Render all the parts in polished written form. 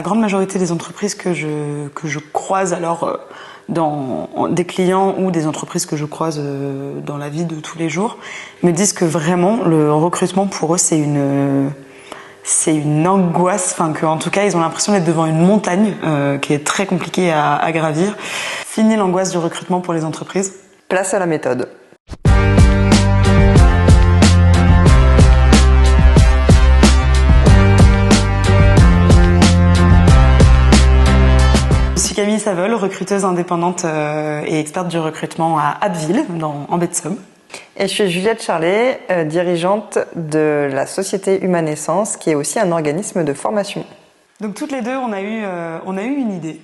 grande majorité des entreprises que je croise alors dans des clients ou des entreprises que je croise dans la vie de tous les jours me disent que vraiment le recrutement pour eux c'est une angoisse, enfin qu'en tout cas ils ont l'impression d'être devant une montagne qui est très compliquée à gravir. Fini l'angoisse du recrutement pour les entreprises. Place à la méthode. Je suis Camille Saveul, recruteuse indépendante et experte du recrutement à Abbeville, en baie de Somme. Et je suis Juliette Charlet, dirigeante de la société Humanescence, qui est aussi un organisme de formation. Donc toutes les deux, on a eu une idée.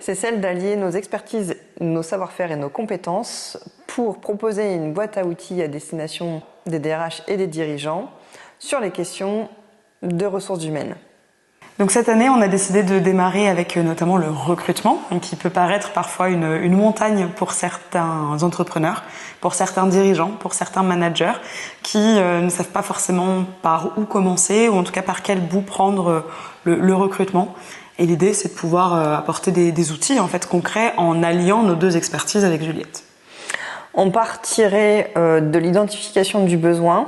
C'est celle d'allier nos expertises, nos savoir-faire et nos compétences pour proposer une boîte à outils à destination des DRH et des dirigeants sur les questions de ressources humaines. Donc cette année, on a décidé de démarrer avec notamment le recrutement, qui peut paraître parfois une montagne pour certains entrepreneurs, pour certains dirigeants, pour certains managers qui ne savent pas forcément par où commencer ou en tout cas par quel bout prendre le recrutement. Et l'idée, c'est de pouvoir apporter des outils en fait concrets en alliant nos deux expertises avec Juliette. On partirait de l'identification du besoin,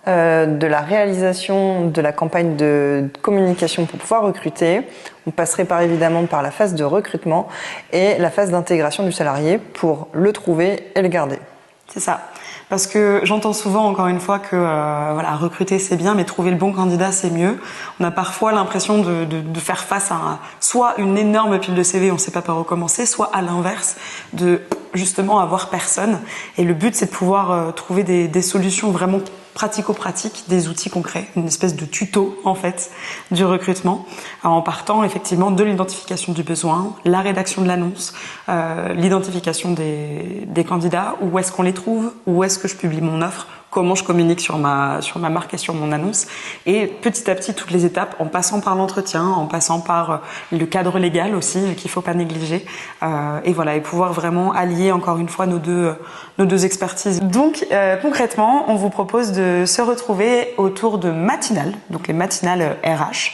de la réalisation de la campagne de communication pour pouvoir recruter. On passerait évidemment par la phase de recrutement et la phase d'intégration du salarié pour le trouver et le garder. C'est ça. Parce que j'entends souvent, encore une fois, que recruter c'est bien, mais trouver le bon candidat c'est mieux. On a parfois l'impression de faire face à soit une énorme pile de CV, on ne sait pas par où commencer, soit à l'inverse, de justement avoir personne. Et le but c'est de pouvoir trouver des solutions vraiment pratico-pratiques, des outils concrets, une espèce de tuto en fait du recrutement, en partant effectivement de l'identification du besoin, la rédaction de l'annonce, l'identification des candidats, où est-ce qu'on les trouve, où est-ce que je publie mon offre, comment je communique sur ma marque et sur mon annonce, et petit à petit toutes les étapes, en passant par l'entretien, en passant par le cadre légal aussi qu'il faut pas négliger, et voilà, et pouvoir vraiment allier encore une fois nos deux expertises. Donc concrètement, on vous propose de se retrouver autour de matinales, donc les matinales RH,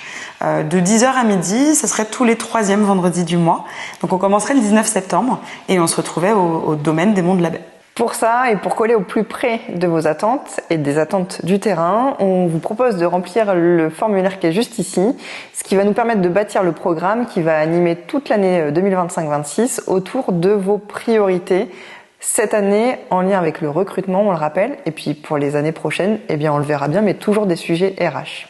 de 10h à midi, ce serait tous les 3e vendredis du mois. Donc on commencerait le 19 septembre et on se retrouvait au domaine des Monts de la Baie. Pour ça, et pour coller au plus près de vos attentes et des attentes du terrain, on vous propose de remplir le formulaire qui est juste ici, ce qui va nous permettre de bâtir le programme qui va animer toute l'année 2025-26 autour de vos priorités. Cette année, en lien avec le recrutement, on le rappelle, et puis pour les années prochaines, eh bien on le verra bien, mais toujours des sujets RH.